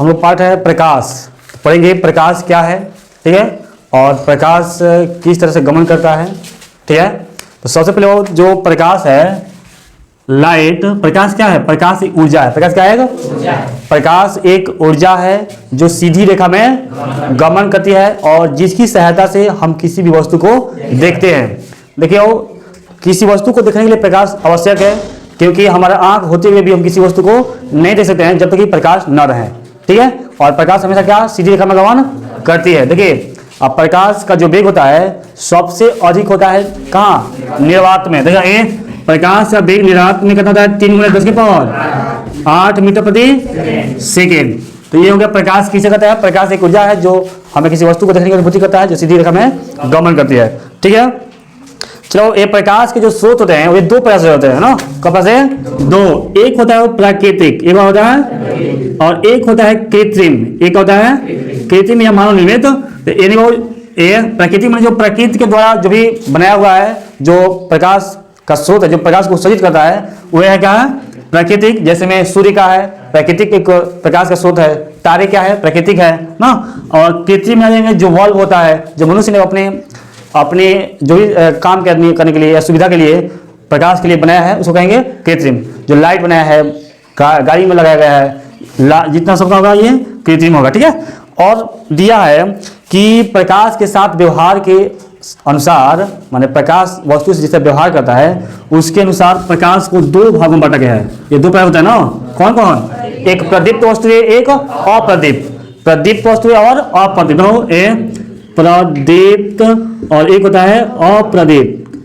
हम लोग पाठ है प्रकाश, पढ़ेंगे प्रकाश क्या है, ठीक है, और प्रकाश किस तरह से गमन करता है, ठीक है। तो सबसे पहले वो जो प्रकाश है, लाइट, प्रकाश क्या है? प्रकाश एक ऊर्जा है। प्रकाश क्या है? प्रकाश एक ऊर्जा है जो सीधी रेखा में गमन करती है और जिसकी सहायता से हम किसी भी वस्तु को देखते हैं। देखिए, किसी वस्तु को देखने के लिए प्रकाश आवश्यक है, क्योंकि हमारा आंख होते हुए भी हम किसी वस्तु को नहीं देख सकते हैं जब तक कि प्रकाश न रहे, ठीक है। और प्रकाश हमेशा क्या? सीधी रेखा में गमन करती है। देखिए, अब प्रकाश का जो वेग होता है सबसे अधिक होता है कहाँ? निर्वात में। देखिए, ये प्रकाश का वेग निर्वात में कितना होता है? 3 × 10⁸ मीटर प्रति सेकेंड। तो ये हो गया प्रकाश किसे कहता है? प्रकाश एक ऊर्जा है जो हमें किसी वस्तु को देखने की अनुभूति करता है, जो सीधी रेखा में गमन करती है, ठीक है। चलो, ये प्रकाश के जो स्रोत होते हैं वो 2 प्रकार से होते हैं ना। कब से? 2। एक होता है वो प्राकृतिक, एक होता है, और एक होता है कृत्रिम। एक होता है कृत्रिम या मानव निर्मित। तो यानी वो ये प्राकृतिक में जो प्रकृति के द्वारा जो भी बनाया हुआ है, जो प्रकाश का स्रोत है, जो प्रकाश को उत्सर्जित करता है, वो है क्या है? प्राकृतिक। जैसे में सूर्य का है, प्राकृतिक एक प्रकाश का स्रोत है। तारे क्या है? प्राकृतिक है ना। और कृत्रिम में जो बल्ब होता है, जो मनुष्य ने अपने जो भी काम करने के लिए या सुविधा के लिए प्रकाश के लिए बनाया है, उसको कहेंगे कृत्रिम। जो लाइट बनाया है, गाड़ी में लगाया गया है, जितना सबका होगा ये कृत्रिम होगा, ठीक है। और दिया है कि प्रकाश के साथ व्यवहार के अनुसार, माने प्रकाश वस्तु से जिससे व्यवहार करता है उसके अनुसार प्रकाश को 2 भागों में बांटा गया है। ये 2 प्रकार होता है ना। कौन कौन? एक प्रदीप्त वस्तु है, एक अप्रदीप्त। प्रदीप्त वस्तु और अप्रदीप्त। प्रदीप्त और एक होता है अप्रदीप्त।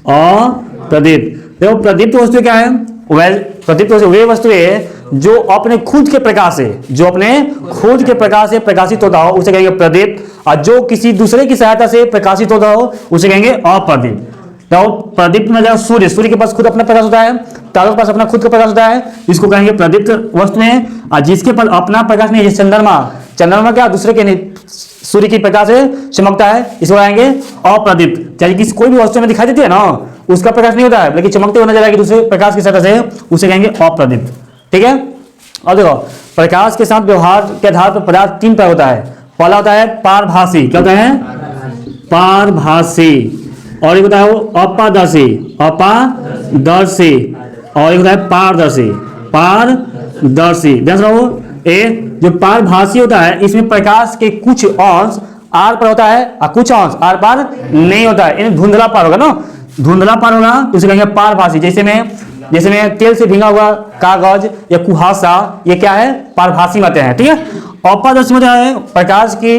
अप्रदीप्त। देखो, प्रदीप्त वस्तु क्या है? प्रदीप्त वस्तु वे वस्तु है जो अपने खुद के प्रकाश से, जो अपने खुद के प्रकाश से प्रकाशित होता हो उसे कहेंगे प्रदीप्त। और जो किसी दूसरे की सहायता से प्रकाशित होता हो उसे कहेंगे अप्रदीप्त। तो प्रदीप्त में सूर्य, सूर्य के पास खुद अपना प्रकाश होता है, तारों के पास अपना खुद का प्रकाश होता है, इसको कहेंगे प्रदीप्त वस्तु है। और जिसके पास अपना प्रकाश नहीं है, चंद्रमा, चंद्रमा क्या दूसरे के नहीं, सूर्य की प्रकाश से चमकता है, इसको कहेंगे अप्रदीप्त। चाहे किसी कोई भी वस्तु में दिखाई देती है ना, उसका प्रकाश नहीं होता है लेकिन चमकते हुए नजर आएगी दूसरे प्रकाश की सहायता से, उसे कहेंगे अप्रदीप्त, ठीक है। और देखो, प्रकाश के साथ व्यवहार के आधार पर पदार्थ 3 प्रकार होता है। पहला होता है पारभासी। क्या होता है? पारभासी। और एक होता है वो अपारदर्शी, अपारदर्शी। और एक होता है पारदर्शी, पारदर्शी। ध्यान रखो, ये जो पारभासी होता है इसमें प्रकाश के कुछ अंश आर पर होता है और कुछ अंश आर पार नहीं होता है। यानी धुंधला पार होगा ना, धुंधला पार होगा तो उसे कहेंगे पारभासी। जैसे में तेल से भींगा हुआ कागज या कुहासा, ये क्या है? पारभासी में आते हैं, ठीक है। अपारदर्शी में है प्रकाश की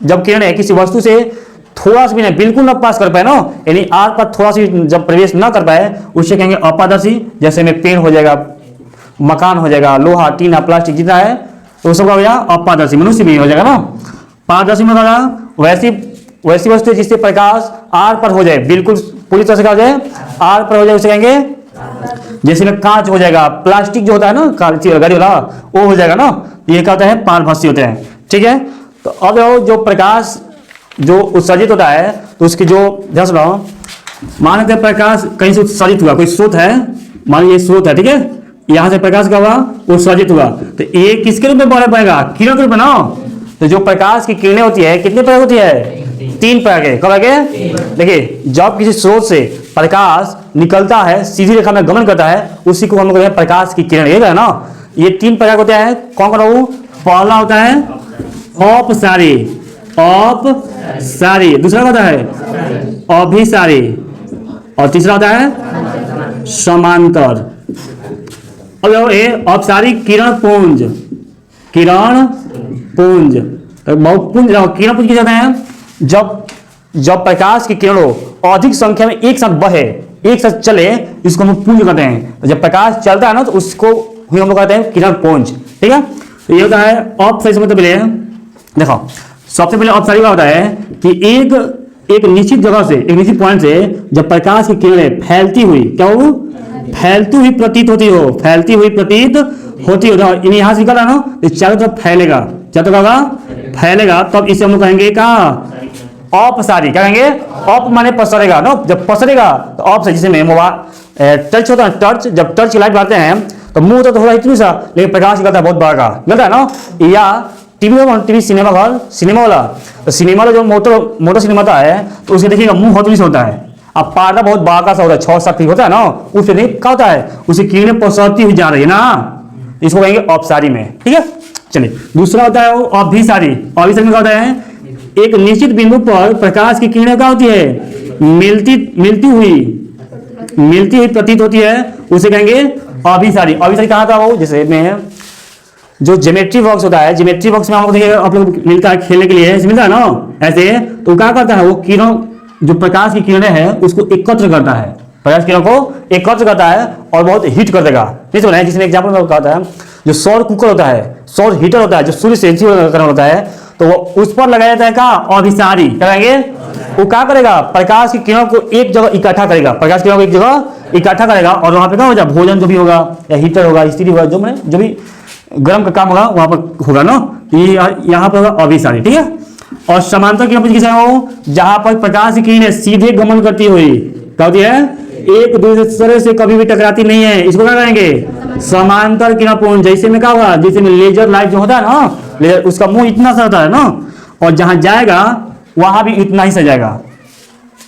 जब किरणें किसी वस्तु से थोड़ा सा भी नहीं, बिल्कुल न पास कर पाए ना, यानी आर पर थोड़ा सी जब प्रवेश न कर पाए, उसे कहेंगे अपारदर्शी। जैसे में पेड़ हो जाएगा, मकान हो जाएगा, लोहा, टीना, प्लास्टिक जितना है तो सब का हो जाएगा अपारदर्शी। मनुष्य भी हो जाएगा ना। पारदर्शी में होगा वैसी वस्तु जिससे प्रकाश आर पर हो जाए, बिल्कुल पूरी तरह से हो जाए, आर पर हो जाए, उसे कहेंगे। जैसे में कांच हो जाएगा, प्लास्टिक जो होता है ना गाड़ी वाला, वो हो जाएगा ना, ये क्या होता है? पारभासी होते हैं, ठीक है। तो अब जो प्रकाश जो उत्सर्जित होता है तो उसकी जो ध्यान से मान लेते हैं प्रकाश कहीं से उत्सर्जित हुआ, कोई स्रोत है, मान लीजिए स्रोत है, ठीक है, यहाँ से प्रकाश का हुआ उत्सर्जित हुआ, तो ये किसके रूप में बनेगा? किरण के रूप में ना। तो जो प्रकाश की किरणें होती है कितने प्रकार होती है? 3 प्रकार के। कब आगे? देखिए, जब किसी स्रोत से प्रकाश निकलता है, सीधी रेखा में गमन करता है, उसी को हम लोग कहते हैं प्रकाश की किरण, ये है ना। ये 3 प्रकार होते हैं। कौन कौन हो? पहला होता है अपसारी, अपसारी। दूसरा होता है अभिसारी, और तीसरा होता है समांतर। अब ये अपसारी किरण पुंज, किरण पुंज, बहुत पुंज, किरण पुंज किसे कहते हैं? जब प्रकाश की किरणों अधिक संख्या में एक साथ बहे, एक साथ चले, इसको हम पुंज कहते हैं। तो जब प्रकाश चलता है ना तो उसको हम लोग कहते हैं किरण पुंज, ठीक है। तो ये होता है अपसारी। मतलब पहले देखो, सबसे पहले अपसारी का होता है कि एक निश्चित जगह से, एक निश्चित पॉइंट से जब प्रकाश की किरणें फैलती हुई, क्या हो? फैलती हुई प्रतीत होती हो, फैलती हुई प्रतीत होती हो। यहाँ से निकल रहा ना, तो चारों तरफ फैलेगा, चारों तरफ फैलेगा, तब इसे हम लोग कहेंगे कहाँ? अपसारी। क्या कहेंगे? अप माने पसरेगा ना, जब पसरेगा तो अप से, जिसे में मोबाइल टर्च होता है, टर्च, जब टर्च की लाइट मारते हैं तो मुंह होता तो थोड़ा इतनी सा, लेकिन प्रकाश निकलता है बहुत बड़ा का, निकलता है ना। या टीवी सिनेमा घर, सिनेमा वाला, तो सिनेमा वाला जो मोटर सिनेमा होता है तो उसके देखिएगा मुंह हथौड़ी से होता है। अब पर्दा बहुत बड़ा का सा होता है, 6-7 फीट होता है ना, उससे नहीं क्या होता है, उसे किरणें पसरती हुई जा रही है ना, इसको कहेंगे अपसारी में। ठीक है, चलिए दूसरा होता है वो अभिसारी। अभिसारी में क्या होता है, एक निश्चित बिंदु पर प्रकाश की किरणें क्या होती है, मिलती हुई प्रतीत होती है, उसे कहेंगे अभिसारी। अभिसारी कहाँ था वो, जैसे में जो ज्योमेट्री बॉक्स होता है, ज्योमेट्री बॉक्स में आपको देखिए आप लोग मिलता है खेलने के लिए, ऐसे मिलता है ना ऐसे, तो क्या करता है वो किरणों, जो प्रकाश की किरणें हैं उसको एकत्र करता है, प्रकाश किरणों को एकत्र करता है और बहुत हीट कर देगा। नहीं सुना है, जिसने एग्जाम्पल में कहता है जो सौर कुकर होता है, सौर हीटर होता है, जो सूर्य से होता है, तो वो उस पर लगाया जाता है क्या, अभिसारी करेंगे। वो क्या करेगा, प्रकाश की किरणों को एक जगह इकट्ठा करेगा, प्रकाश किरणों को एक जगह इकट्ठा करेगा, और वहां पे क्या हो जाए, भोजन जो भी होगा या हीटर होगा, स्त्री होगा, जो भी गर्म का काम होगा वहां पर होगा ना, ये यहाँ पर होगा अभिसारी। ठीक है, और समांतर किरण किसे हो, जहां पर प्रकाश की किरणें सीधे गमन करती हुई क्या होती है, एक दूसरे से कभी भी टकराती नहीं है, इसको क्या कहेंगे, समांतर किरणपुंज। जैसे में क्या होगा, जैसे में लेजर लाइट जो होता है ना, लेजर उसका मुंह इतना सा होता है ना, और जहां जाएगा वहां भी इतना ही सा जाएगा,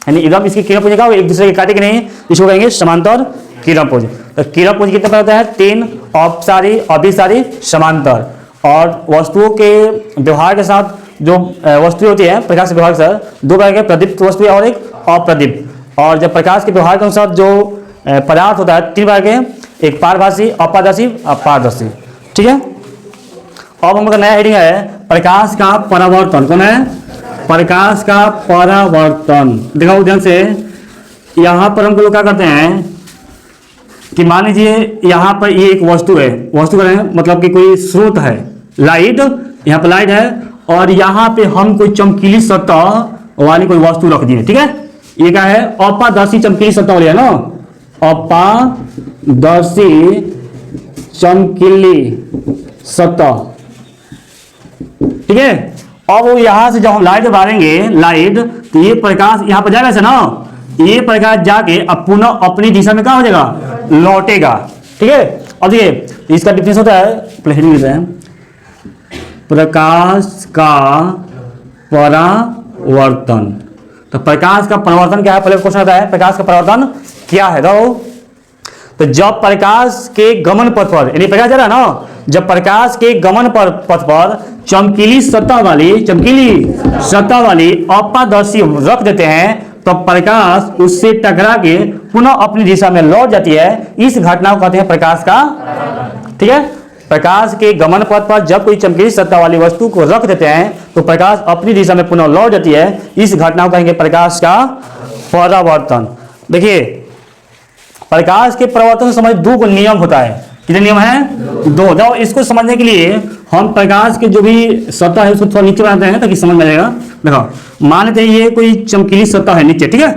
यानी एकदम इसकी किरणपुंज का एक दूसरे के काटेंगे नहीं, इसको कहेंगे समांतर किरणपुंज। तो किरणपुंज कितने प्रकार होता है, 3, अपसारी, अभिसारी, समांतर। और वस्तुओं के व्यवहार के साथ जो वस्तु होती है प्रकाश के व्यवहार के साथ, 2 प्रकार के, प्रदीप्त वस्तु और एक अप्रदीप्त। और जब प्रकाश के व्यवहार के अनुसार जो पदार्थ होता है 3 प्रकार के, एक पारभासी, अपारदर्शी, अपारदर्शी। ठीक है, अब हम लोग का नया हेडिंग है प्रकाश का परावर्तन। कौन है, प्रकाश का परावर्तन। दिखाओ ध्यान से, यहाँ पर हम लोग क्या करते हैं कि मान लीजिए यहाँ पर ये एक वस्तु है, वस्तु का मतलब कि कोई स्रोत है, लाइट, यहाँ पर लाइट है, और यहाँ पे हम कोई चमकीली सतह वाली कोई वस्तु रख दिए। ठीक है, ये क्या है, अपारदर्शी चमकीली सतह वाली है ना, अपारदर्शी चमकीली सतह। ठीक है, अब वो यहाँ से जब हम लाइट मारेंगे, लाइट, तो ये प्रकाश यहाँ पर जाएगा से ना, ये प्रकाश जाके अब पुनः अपनी दिशा में क्या हो जाएगा, लौटेगा। ठीक है, अब देखिए इसका डिफरेंस होता है, प्रकाश का परावर्तन। तो प्रकाश का परावर्तन क्या है, पहले क्वेश्चन आता है प्रकाश का परावर्तन क्या है। तो जब प्रकाश के गमन पथ पर, यानी प्रकाश जा रहा है ना, जब प्रकाश के गमन पथ पर चमकीली सतह वाली अपारदर्शी रख देते हैं, तो प्रकाश उससे टकरा के पुनः अपनी दिशा में लौट जाती है। इस घटना को कहते हैं प्रकाश का। ठीक है, प्रकाश के गमन पथ पर जब कोई चमकीली सतह वाली वस्तु को रख देते हैं तो प्रकाश अपनी दिशा में पुनः लौट जाती है। इस घटना को कहेंगे प्रकाश का परावर्तन। देखिए, प्रकाश के परावर्तन से समझ 2 नियम होता है। कितने नियम हैं, 2। जाओ इसको समझने के लिए हम प्रकाश के जो भी सतह है उसको थोड़ा नीचे बनाते हैं ताकि समझ में आएगा। देखो, मान लेते हैं ये कोई चमकीली सतह है नीचे। ठीक है,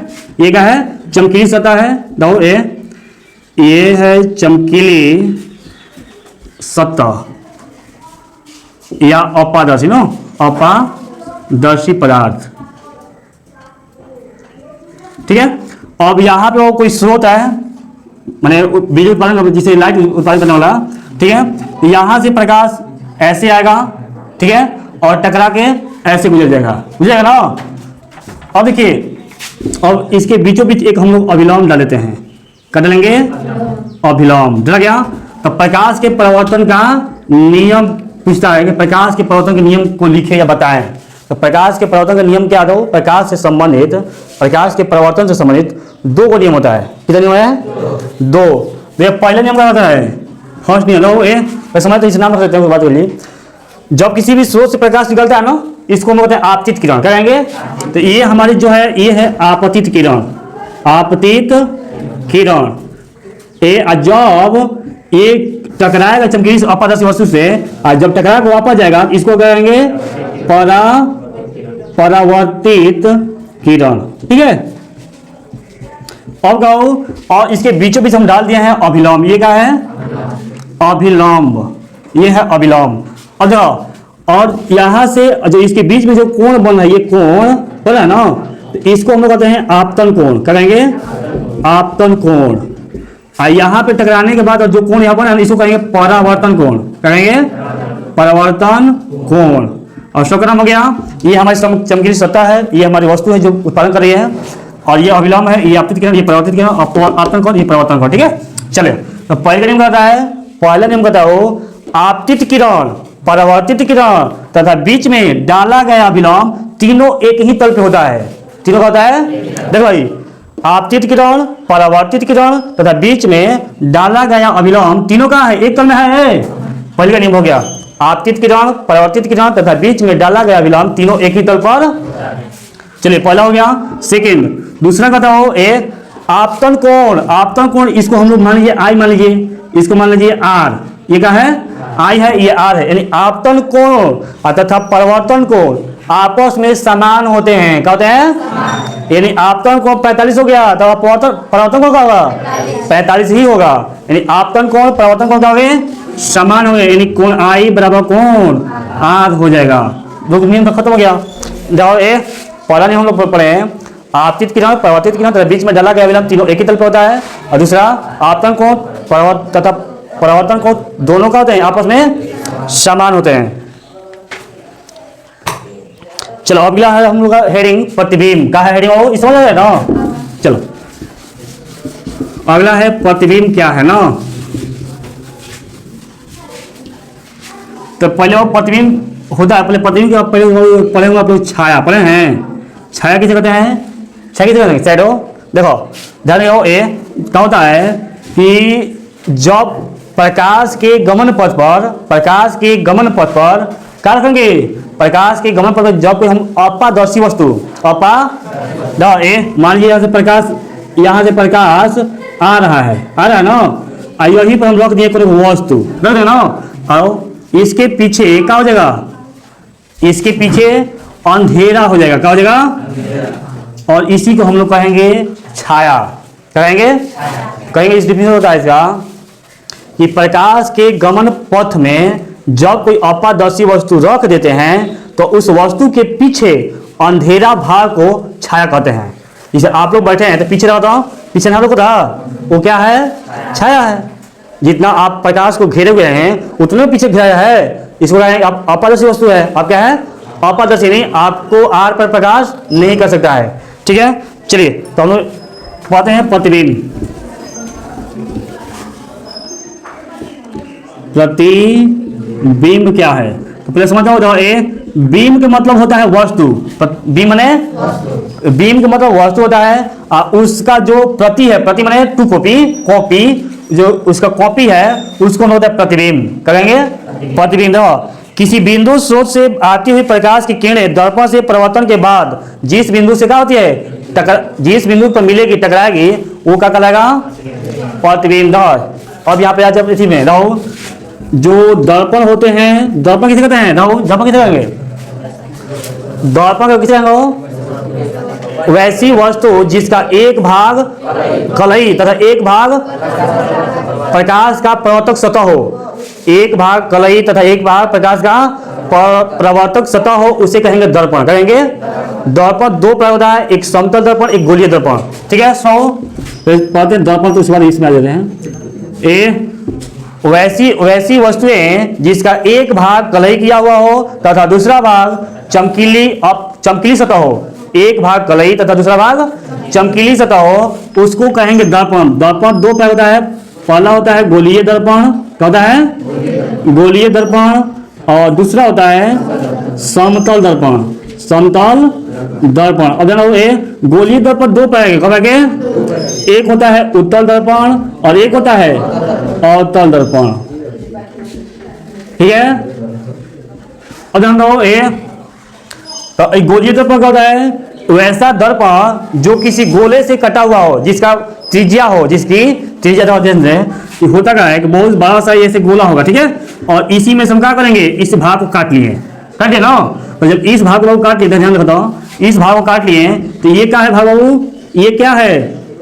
ये क्या है, चमकीली सतह है। देखो ये है चमकीली सतह या अपारदर्शी, नो अपारदर्शी पदार्थ। ठीक है, अब यहाँ पे वो कोई स्रोत है, माने बिजली उत्पादन जिसे लाइट उत्पादन करने वाला। ठीक है, यहाँ से प्रकाश ऐसे आएगा, ठीक है, और टकरा के ऐसे गुजर जाएगा ना। अब देखिए, अब इसके बीचों बीच एक हम लोग अभिलंब डाल देते हैं। कर डालेंगे अभिलंब, डर गया। तो प्रकाश के परावर्तन का नियम पूछता है कि प्रकाश के परावर्तन के नियम को लिखे या बताएं। तो प्रकाश के परावर्तन का नियम क्या दो, प्रकाश से संबंधित, प्रकाश के परावर्तन से संबंधित 2 नियम होता है। कितने नियम है, 2। पहला नियम क्या होता है, फर्स्ट नियम लो, ये समझ तो इस नाम रख देते हैं, बात कर ली। जब किसी भी स्रोत से प्रकाश निकलता है ना, इसको हम कहते हैं आपतित किरण। क्या कहेंगे, तो ये हमारी जो है ये है आपतित किरण, आपतित किरण। जब ये टकराएगा चमकीली अपारदर्शी वस्तु से, और जब टकरा के वापस जाएगा, इसको कहेंगे परावर्तित किरण। ठीक है, अब कहो, और इसके बीचों बीच हम डाल दिए हैं अभिलंब। ये क्या है, अभिलंब, ये है अभिलंब। और यहाँ से जो इसके बीच में जो कोण बन रहा है, ये कोण बन रहा है ना, तो इसको हम लोग कहते हैं आपतन कोण। क्या कहेंगे, आपतन कोण। यहाँ पे टकराने के बाद जो कोण यहाँ पर हम इसको कहेंगे परावर्तन कोण, कहेंगे परावर्तन कोण। और शोकराम हो गया, ये हमारी चमकीली सतह है, ये हमारी वस्तु है जो उत्पादन कर रही है, और ये अभिलंब है, ये आपतित किरण, ये परावर्तित किरण, आपतन कोण, ये परावर्तन कोण। ठीक है, चले तो पहले नियम कहता है, पहला नियम कहता है आपतित किरण, परावर्तित किरण तथा बीच में डाला गया अभिलंब तीनों एक ही तल पे होता है। तीनों का होता है, देखो भाई, आपतित किरण, परावर्तित किरण तथा बीच में डाला गया अभिलंब तीनों का है, एक तल में है। पहले का नियम हो गया, आपतित किरण, परावर्तित किरण तथा बीच में डाला गया अभिलंब तीनों एक ही तल पर। चलिए पहला हो गया। सेकंड, दूसरा कहता हो ए आपतन कोण, आपतन कोण इसको हम लोग मान लीजिए आई, मान लीजिए इसको मान लीजिए आर, ये क्या है आई है, ये आर है, यानी आपतन कोण तथा परावर्तन कोण आपस में समान होते हैं। क्या होते हैं, यानी आपतन कोण 45 हो गया तो परावर्तन कोण क्या होगा 45 ही होगा, यानी आपतन कोण परावर्तन कोण क्या होंगे समान होंगे, यानी कोण आई बराबर कोण आर हो जाएगा। दो नियम तो खत्म हो गया। जाओ ए पहला नियम हम लोग पढ़े हैं, आपतित किरण, परावर्तित किरण तथा बीच में डाला गया अभिलंब तीनों एक ही तल पर होता है, और दूसरा आपतन कोण तथा परावर्तन कोण दोनों का होते हैं आपस में समान होते हैं। चलो अगला है हम लोग का हेडिंग प्रतिबिंब का है, हेडिंग वो समझ आ ना। चलो अगला है प्रतिबिंब क्या है ना। तो पहले वो प्रतिबिंब होता है, पहले प्रतिबिंब के पहले आप लोग छाया पढ़े हैं। छाया किसे कहते हैं, छाया किसे कहते हैं शैडो। देखो ध्यान रखो, ए क्या होता है कि जब प्रकाश के गमन पथ पर, प्रकाश के गमन पथ पर क्या रखेंगे, प्रकाश के गमन पथ पर जब कोई हम अपारदर्शी वस्तु मान लीजिए यहाँ से प्रकाश, यहाँ से प्रकाश आ रहा है ना, यही पर हम रख दिए कोई वस्तु रख दे ना, और इसके पीछे क्या हो जाएगा, इसके पीछे अंधेरा हो जाएगा, क्या हो जाएगा, और इसी को हम लोग कहेंगे छाया। कहेंगे इस डिफिनेशन होता है इसका कि प्रकाश के गमन पथ में जब कोई अपारदर्शी वस्तु रख देते हैं तो उस वस्तु के पीछे अंधेरा भाग को छाया कहते हैं। जैसे आप लोग बैठे हैं तो पीछे रहता हूँ, पीछे ना रहा वो क्या है, छाया है। जितना आप प्रकाश को घेरे हुए हैं उतने पीछे घेरा है, इसको अपारदर्शी वस्तु है। आप क्या है, अपारदर्शी, नहीं आपको आर पर प्रकाश नहीं कर सकता है। ठीक है, चलिए तो हम लोग पढ़ते हैं प्रतिबिंब। प्रतिबिंब क्या है तो पहले समझो, जाओ ए बीम का मतलब होता है वस्तु, बीम माने बीम का मतलब वस्तु होता है, उसका जो प्रति है, प्रति माने टू कॉपी, कॉपी जो उसका कॉपी है उसको होता है प्रतिबिंब। कहेंगे प्रतिबिंब। किसी बिंदु स्रोत से आती हुई प्रकाश की किरणें दर्पण से परावर्तन के बाद जिस बिंदु से क्या होती है, जिस बिंदु पर मिलेगी, टकराएगी, वो क्या कहलाएगा, प्रतिबिंब। अब यहाँ पे आ जाए इसी में रहो, जो दर्पण होते हैं, दर्पण किसे कहते हैं, दर्पण किसे कहेंगे, दर्पण किसे कहेंगे, वैसी वस्तु जिसका एक भाग कलई तथा एक भाग प्रकाश का प्रवर्तक सतह हो, एक भाग कलई तथा एक भाग प्रकाश का प्रवर्तक सतह हो, उसे कहेंगे दर्पण। कहेंगे दर्पण दो प्रकार होता है, एक समतल दर्पण, एक गोलीय दर्पण। ठीक है, पढ़ते हैं दर्पण तो उसके बाद इसमें आ जाते हैं। ए वैसी वस्तुएं जिसका एक भाग कलई किया हुआ हो तथा दूसरा भाग चमकीली सतह हो, एक भाग कलई तथा दूसरा भाग चमकीली सतह हो, उसको कहेंगे दर्पण। दर्पण दो प्रकार होता है, पहला होता है गोलीय दर्पण, क्या होता है गोलीय दर्पण, और दूसरा होता है समतल दर्पण, समतल दर्पण। अब जानो ये गोलीय दर्पण दो प्रकार के, एक होता है उत्तल दर्पण और एक होता है अवतल दर्पण। ठीक है, अब जानो ये तो गोलीय दर्पण क्या होता है, वैसा दर्पण जो किसी गोले से कटा हुआ हो, जिसका त्रिज्या हो, जिसकी त्रिज्या होता क्या है कि बहुत बड़ा सा ऐसे गोला होगा। ठीक है, और इसी में हम क्या करेंगे, इस भाग को काट लिए, काट लिया ना, और जब इस भाग को काट लिए, ध्यान रखो, इस भाग को काट लिए तो ये क्या है भाग बाबू, ये क्या है,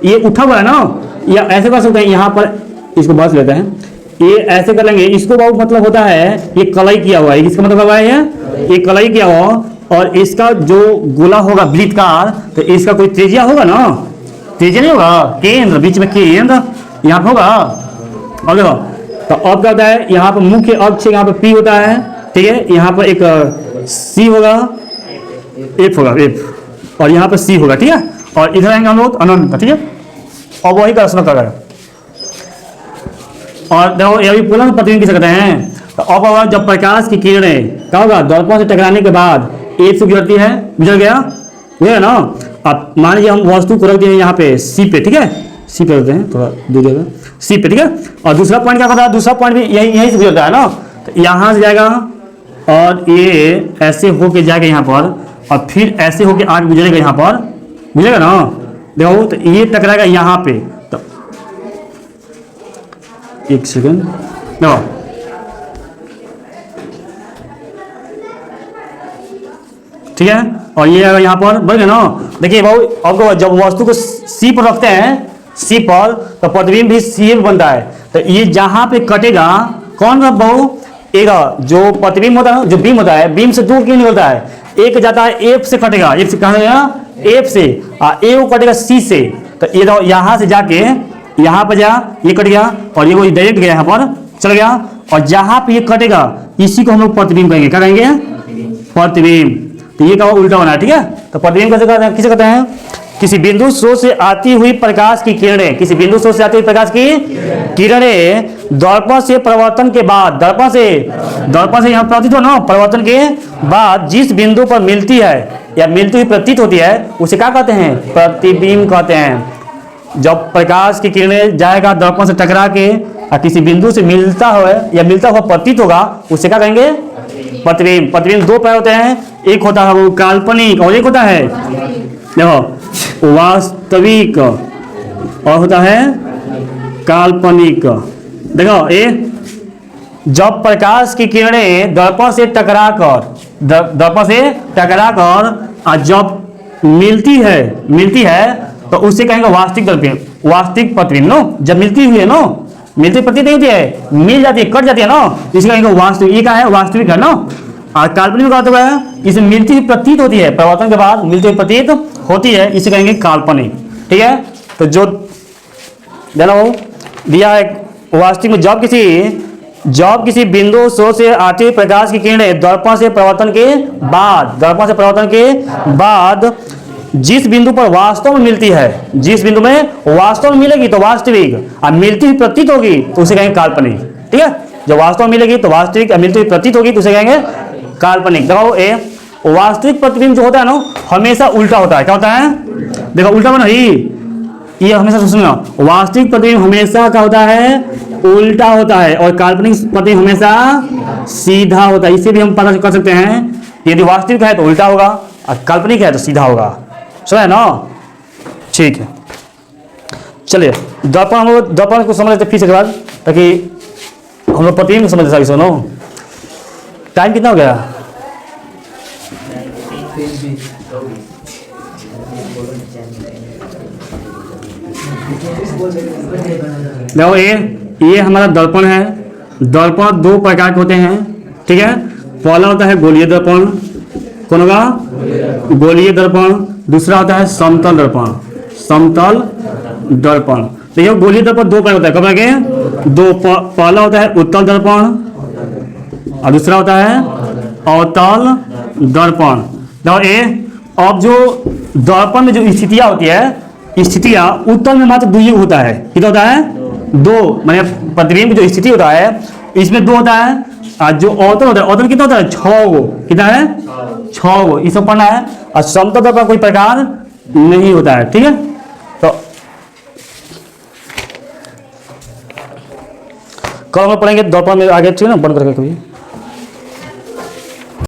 ये उठा हुआ है ना, या ऐसे कर सकते हैं, यहाँ पर इसको बस लेते हैं, ये ऐसे कर लेंगे, इसको बाबू मतलब होता है ये कलाई किया हुआ है, इसका मतलब हुआ है ये कलाई किया हुआ, और इसका जो गोला होगा वृत्ताकार, तो इसका कोई त्रिज्या होगा ना, त्रिज्या नहीं होगा, केंद्र बीच में केंद्र, यहाँ पे होगा। और देखो तो अब क्या होता है, यहाँ पर मुख्य अक्ष यहाँ पर पी होता है, ठीक है, यहाँ पर एक सी होगा, एफ होगा, एफ, और यहाँ पर सी होगा, ठीक है, और इधर आएंगे हम लोग अनंत, ठीक है, और वही का रचना कर रहा है। और देखो ये भी पुनः प्रतिबिंब किसे कहते हैं, तो अब अगर जब प्रकाश की किरणें क्या होगा, दर्पण से टकराने के बाद एक से गुजरती है, गुजर गया है ना। अब मान लीजिए हम वस्तु को रख दिए यहाँ पे सी पे, ठीक है, सी पे रखते हैं, थोड़ा दूर जगह सी पे, ठीक है, और दूसरा पॉइंट क्या होता है, दूसरा पॉइंट भी यहीं से गुजरता है ना, तो यहाँ से जाएगा और ये ऐसे होके जाएगा यहाँ पर, और फिर ऐसे होके आगे गुजरेगा यहाँ पर, गुजरेगा ना, देखो तो ये टकराएगा यहाँ पे, तो एक सेकंड देखो, ठीक है, और ये यहाँ पर बढ़ गया ना। देखिए भाई आपको जब वस्तु को सी पर रखते हैं, सी पर, तो प्रतिबिंब भी सी पर बनता है, तो ये जहां पे कटेगा कौन सा बहु, एक जो प्रतिबिंब होता है, जो बीम होता है, बीम से दो क्यों निकलता है, एक जाता है एफ से कटेगा, एफ से कहा जाएगा, एफ से, ए को कटेगा सी से, तो ये यहाँ से जाके यहाँ पर जा, ये कट गया, और ये डायरेक्ट गया यहाँ पर चल गया, और जहां पे ये कटेगा इसी को हम लोग प्रतिबिंब कहेंगे, क्या कहेंगे, प्रतिबिंब। तो ये क्या उल्टा होना है, ठीक है, तो प्रतिबिंब कैसे कहते हैं, किसे कहते हैं, किसी बिंदु स्रोत से आती हुई प्रकाश की किरणें, किसी बिंदु स्रोत से आती हुई प्रकाश की किरणें दर्पण से परिवर्तन के बाद, दर्पण से यहाँ प्रतीत हो ना, परिवर्तन के बाद जिस बिंदु पर मिलती है या मिलती हुई प्रतीत होती है उसे क्या कहते हैं, प्रतिबिंब कहते हैं। जब प्रकाश की किरणें जाएगा दर्पण से टकरा के और किसी बिंदु से मिलता हो या मिलता हुआ प्रतीत होगा उसे क्या कहेंगे, प्रतिबिंब। प्रतिबिंब दो प्रकार होते हैं, एक होता है वो काल्पनिक और एक होता है देखो वास्तविक, और होता है काल्पनिक। देखो ये जब प्रकाश की किरणें दर्पण से टकराकर और जब मिलती है तो उससे कहेंगे वास्तविक प्रतिबिंब, वास्तविक प्रतिबिंब नो, जब मिलती हुई है नो, मिलती प्रतीत नहीं होती है, मिल जाती है, कट जाती है ना, इसे कहेंगे वास्तविक, ये क्या है वास्तविक है ना। और काल्पनिक का मतलब है इसे मिलती हुई प्रतीत होती है, परिवर्तन के बाद मिलती हुई प्रतीत होती है, इसे कहेंगे काल्पनिक, ठीक है। तो जो देना वो दिया है वास्तविक में जब किसी बिंदु स्रोत से आती हुई प्रकाश की किरणें दर्पण से परिवर्तन के बाद जिस बिंदु पर वास्तव में मिलती है, जिस बिंदु में वास्तव में मिलेगी तो वास्तविक, और मिलती हुई प्रतीत होगी तो उसे कहेंगे काल्पनिक, ठीक है। जब वास्तव में मिलेगी तो वास्तविक, मिलती हुई प्रतीत होगी तो उसे कहेंगे काल्पनिक। देखो ए वास्तविक प्रतिबिंब जो होता है ना हमेशा उल्टा होता है, क्या होता है, देखो उल्टा बना ये हमेशा सुनना, वास्तविक प्रतिबिंब हमेशा क्या होता है, उल्टा होता है, और काल्पनिक प्रतिबिंब हमेशा सीधा होता है। इसे भी हम पता कर सकते हैं, यदि वास्तविक है तो उल्टा होगा और काल्पनिक है तो सीधा होगा, समझ है ना, ठीक है। चलिए दर्पण को समझ लेते फिर से बाद, ताकि हम लोग प्रतिबिंब को समझ सके। सुनो टाइम कितना हो गया, देखो ये हमारा दर्पण है। दर्पण दो प्रकार के होते हैं, ठीक है। पहला होता है गोलीय दर्पण, कौन होगा, गोलीय दर्पण। दूसरा होता है समतल दर्पण। देखिए गोलीय दर्पण दो प्रकार होता है, कब आगे दो, पहला होता है उत्तल दर्पण और दूसरा होता है अवतल दर्पण। देखो ये अब जो दर्पण में जो स्थितियां होती है, स्थितियां उत्तल में मात्र दो ही होता है, कितना होता है, दो, माने प्रतिबिंब जो स्थिति होता है इसमें दो होता है, और जो अवतल होता है, अवतल कितना होता है, 6 गो, कितना है 6 गो, ये सब पढ़ना है। और समतल दर्पण कोई प्रकार नहीं होता है, ठीक है। तो कल हम पढ़ेंगे दर्पण में आगे, ठीक है ना, बंद करके कभी।